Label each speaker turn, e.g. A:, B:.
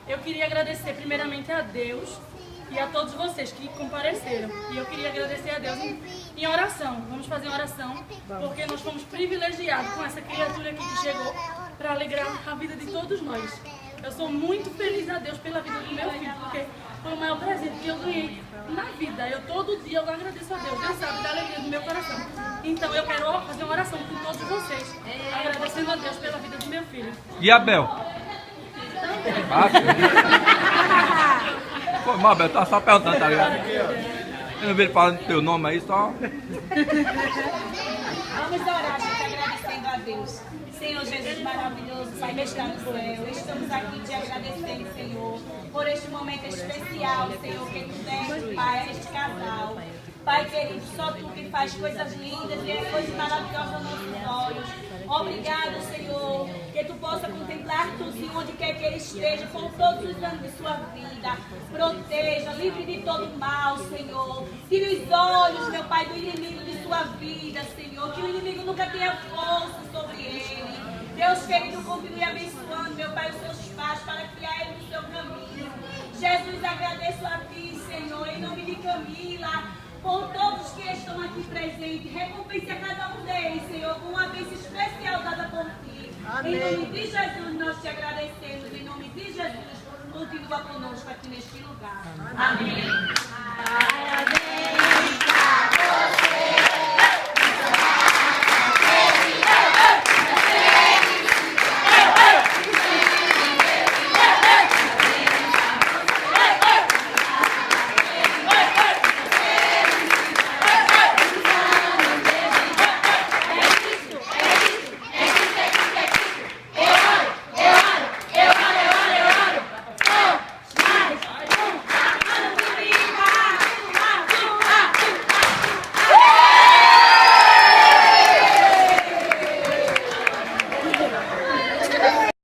A: Eu queria agradecer primeiramente a Deus e a todos vocês que compareceram. E eu queria agradecer a Deus em oração. Vamos fazer uma oração, porque nós fomos privilegiados com essa criatura aqui que chegou para alegrar a vida de todos nós. Eu sou muito feliz a Deus pela vida do meu filho, porque foi o maior presente que eu ganhei na vida. Todo dia eu agradeço a Deus, Deus sabe da alegria do meu coração. Então eu quero fazer uma oração com todos vocês, agradecendo a Deus pela vida do meu filho.
B: E Abel? Foi mal, Abel, tá só perguntando, tá ligado? Eu não vi ele falando teu nome aí, só...
C: Vamos orar, gente, agradecendo a Deus. Senhor Jesus maravilhoso, Pai que está no céu, estamos aqui te agradecendo, Senhor, por este momento especial, Senhor, que tu deste, Pai, a este casal. Pai querido, só tu que faz coisas lindas e coisas maravilhosas aos nossos olhos. Obrigado, Senhor, que tu possa contemplar tu, Senhor, onde quer que ele esteja, por todos os anos de sua vida. Proteja, livre de todo mal, Senhor. Tire os olhos, meu Pai, do inimigo de sua vida, Senhor. Que o inimigo nunca tenha força sobre ele. Deus querido, continue abençoando, meu Pai, os seus passos para criar ele no seu caminho. Jesus, agradeço a ti, Senhor, em nome de Camila, por todos que estão aqui presentes. Recompense a cada um deles, Senhor, com uma bênção especial dada por ti. Amém. Em nome de Jesus, nós te agradecemos. Em nome de Jesus, continua conosco aqui neste lugar. Amém.